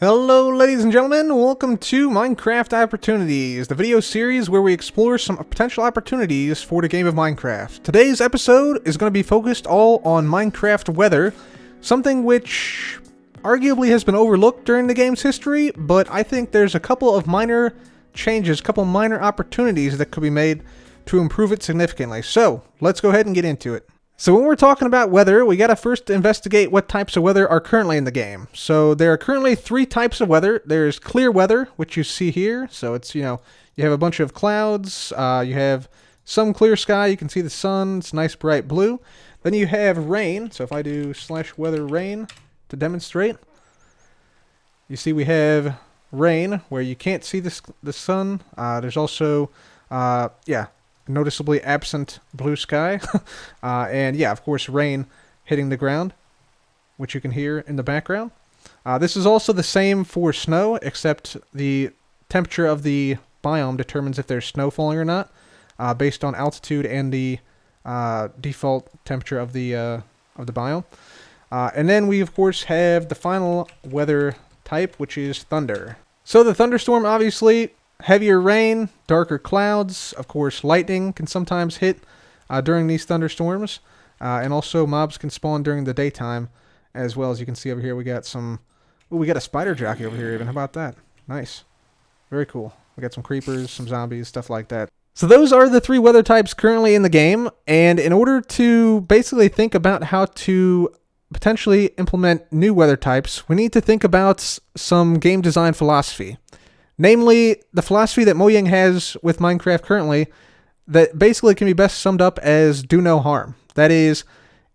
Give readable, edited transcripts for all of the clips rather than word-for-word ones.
Hello ladies and gentlemen, welcome to Minecraft Opportunities, the video series where we explore some potential opportunities for the game of Minecraft. Today's episode is going to be focused all on Minecraft weather, something which arguably has been overlooked during the game's history, but I think there's a couple of minor changes, a couple of minor opportunities that could be made to improve it significantly. So, let's go ahead and get into it. So when we're talking about weather, we gotta first investigate what types of weather are currently in the game. So there are currently three types of weather. There's clear weather, which you see here. So it's, you have a bunch of clouds, you have some clear sky, you can see the sun, it's nice bright blue. Then you have rain, so if I do /weather rain to demonstrate, you see we have rain, where you can't see the sun. There's also, noticeably absent blue sky, and yeah, of course, rain hitting the ground, which you can hear in the background. This is also the same for snow, except the temperature of the biome determines if there's snow falling or not, based on altitude and the default temperature of the biome. And then we, of course, have the final weather type, which is thunder. So the thunderstorm, obviously, heavier rain, darker clouds, of course lightning can sometimes hit during these thunderstorms, and also mobs can spawn during the daytime, as well. As you can see over here, we got a spider jockey over here even. How about that? Nice. Very cool. We got some creepers, some zombies, stuff like that. So those are the three weather types currently in the game, and in order to basically think about how to potentially implement new weather types, we need to think about some game design philosophy. Namely, the philosophy that Mojang has with Minecraft currently that basically can be best summed up as do no harm. That is,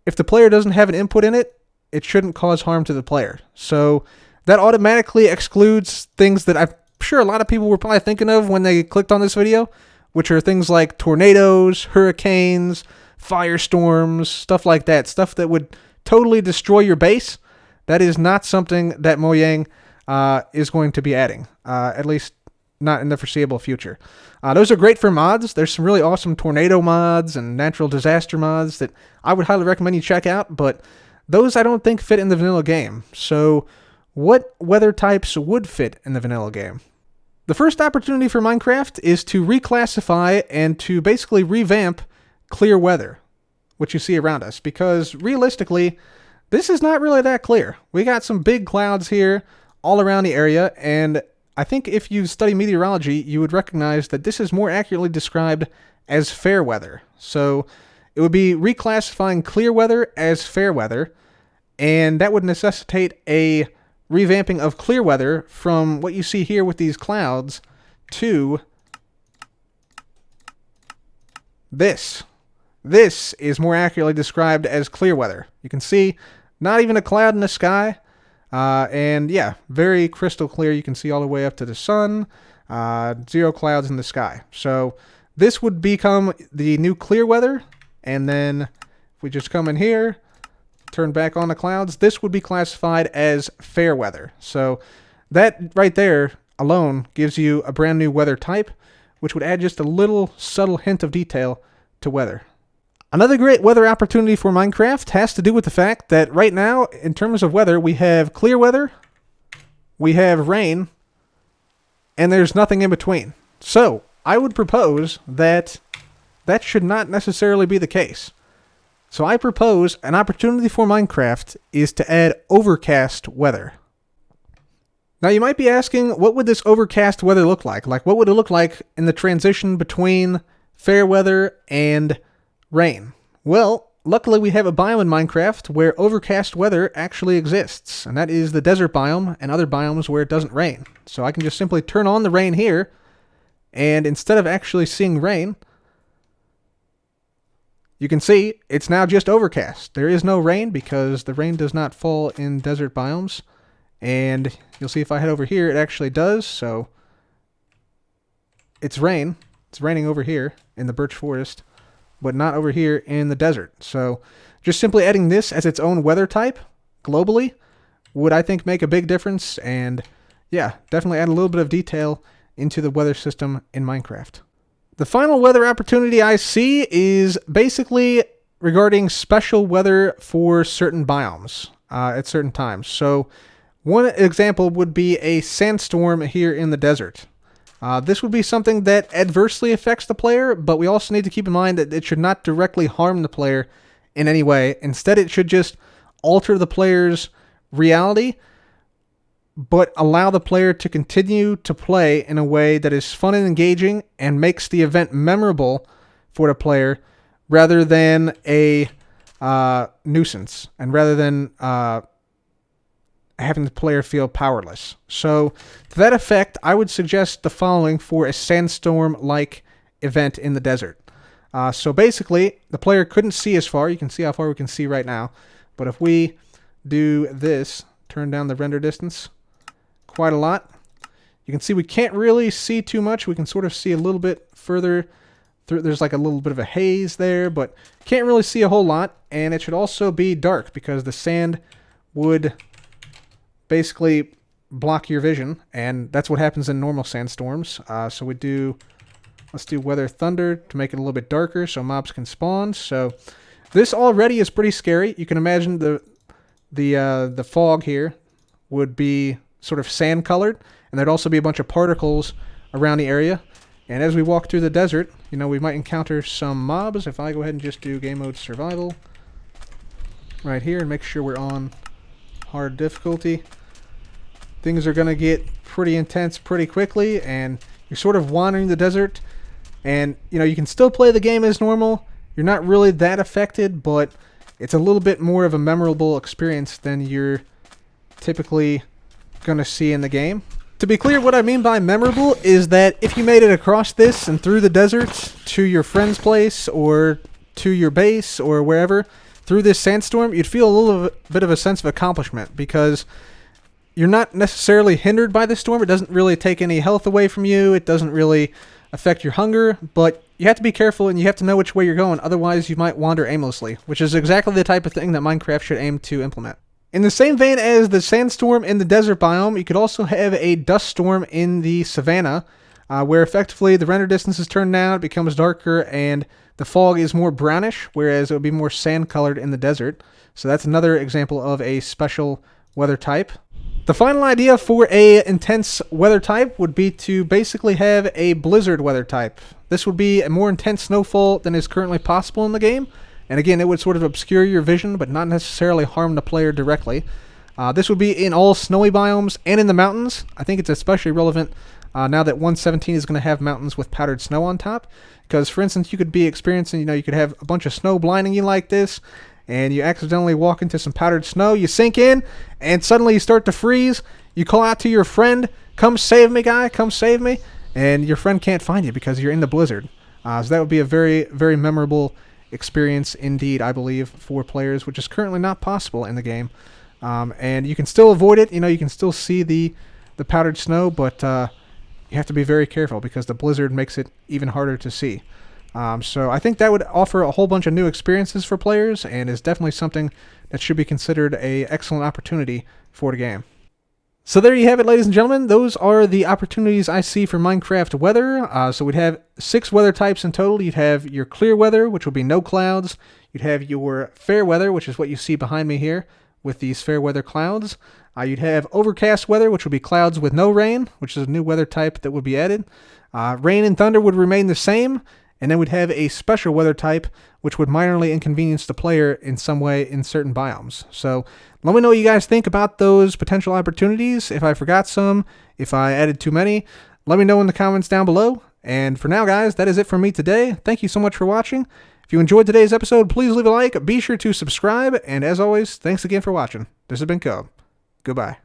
if the player doesn't have an input in it, it shouldn't cause harm to the player. So that automatically excludes things that I'm sure a lot of people were probably thinking of when they clicked on this video, which are things like tornadoes, hurricanes, firestorms, stuff like that. Stuff that would totally destroy your base. That is not something that Mojang is going to be adding, at least not in the foreseeable future. Those are great for mods. There's some really awesome tornado mods and natural disaster mods that I would highly recommend you check out, but those I don't think fit in the vanilla game. So what weather types would fit in the vanilla game? The first opportunity for Minecraft is to reclassify and to basically revamp clear weather, which you see around us, because realistically, this is not really that clear. We got some big clouds here all around the area, and I think if you study meteorology, you would recognize that this is more accurately described as fair weather. So it would be reclassifying clear weather as fair weather, and that would necessitate a revamping of clear weather from what you see here with these clouds to this. This is more accurately described as clear weather. You can see not even a cloud in the sky. And yeah, very crystal clear. You can see all the way up to the sun, zero clouds in the sky. So this would become the new clear weather. And then if we just come in here, turn back on the clouds, this would be classified as fair weather. So that right there alone gives you a brand new weather type, which would add just a little subtle hint of detail to weather. Another great weather opportunity for Minecraft has to do with the fact that right now, in terms of weather, we have clear weather, we have rain, and there's nothing in between. So, I would propose that that should not necessarily be the case. So I propose an opportunity for Minecraft is to add overcast weather. Now you might be asking, what would this overcast weather look like? Like, what would it look like in the transition between fair weather and rain? Well, luckily we have a biome in Minecraft where overcast weather actually exists, and that is the desert biome and other biomes where it doesn't rain. So I can just simply turn on the rain here, and instead of actually seeing rain, you can see it's now just overcast. There is no rain because the rain does not fall in desert biomes, and you'll see if I head over here, it actually does. So it's rain. It's raining over here in the birch forest, but not over here in the desert. So just simply adding this as its own weather type globally would, I think, make a big difference, and yeah, definitely add a little bit of detail into the weather system in Minecraft. The final weather opportunity I see is basically regarding special weather for certain biomes at certain times. So One example would be a sandstorm here in the desert. This would be something that adversely affects the player, but we also need to keep in mind that it should not directly harm the player in any way. Instead, it should just alter the player's reality, but allow the player to continue to play in a way that is fun and engaging and makes the event memorable for the player rather than a nuisance and rather than having the player feel powerless. So, to that effect, I would suggest the following for a sandstorm-like event in the desert. So basically, the player couldn't see as far. You can see how far we can see right now. But if we do this, turn down the render distance quite a lot, you can see we can't really see too much. We can sort of see a little bit further through. There's like a little bit of a haze there, but can't really see a whole lot. And it should also be dark because the sand would basically block your vision, and that's what happens in normal sandstorms. So let's do weather thunder to make it a little bit darker so mobs can spawn. So this already is pretty scary. You can imagine the fog here would be sort of sand colored, and there'd also be a bunch of particles around the area. And as we walk through the desert, you know, we might encounter some mobs. If I go ahead and just do game mode survival right here and make sure we're on hard difficulty, things are going to get pretty intense pretty quickly, and you're sort of wandering the desert, and you know, you can still play the game as normal. You're not really that affected, but it's a little bit more of a memorable experience than you're typically going to see in the game. To be clear, what I mean by memorable is that if you made it across this and through the desert to your friend's place or to your base or wherever through this sandstorm, you'd feel a little bit of a sense of accomplishment because you're not necessarily hindered by the storm. It doesn't really take any health away from you. It doesn't really affect your hunger, but you have to be careful and you have to know which way you're going. Otherwise, you might wander aimlessly, which is exactly the type of thing that Minecraft should aim to implement. In the same vein as the sandstorm in the desert biome, you could also have a dust storm in the savanna, where effectively the render distance is turned down, it becomes darker, and the fog is more brownish, whereas it would be more sand-colored in the desert. So that's another example of a special weather type. The final idea for a intense weather type would be to basically have a blizzard weather type. This would be a more intense snowfall than is currently possible in the game. And again, it would sort of obscure your vision, but not necessarily harm the player directly. This would be in all snowy biomes and in the mountains. I think it's especially relevant now that 1.17 is going to have mountains with powdered snow on top. Because, for instance, you could be experiencing, you could have a bunch of snow blinding you like this, and you accidentally walk into some powdered snow, you sink in, and suddenly you start to freeze. You call out to your friend, "Come save me, guy, come save me," and your friend can't find you because you're in the blizzard. So that would be a very, very memorable experience indeed, I believe, for players, which is currently not possible in the game. And you can still avoid it. You can still see the powdered snow, but you have to be very careful because the blizzard makes it even harder to see. So I think that would offer a whole bunch of new experiences for players and is definitely something that should be considered an excellent opportunity for the game. So there you have it, ladies and gentlemen. Those are the opportunities I see for Minecraft weather. So we'd have 6 weather types in total. You'd have your clear weather, which would be no clouds. You'd have your fair weather, which is what you see behind me here with these fair weather clouds. You'd have overcast weather, which would be clouds with no rain, which is a new weather type that would be added. Rain and thunder would remain the same. And then we'd have a special weather type, which would minorly inconvenience the player in some way in certain biomes. So let me know what you guys think about those potential opportunities. If I forgot some, if I added too many, let me know in the comments down below. And for now, guys, that is it from me today. Thank you so much for watching. If you enjoyed today's episode, please leave a like. Be sure to subscribe. And as always, thanks again for watching. This has been Cobb. Goodbye.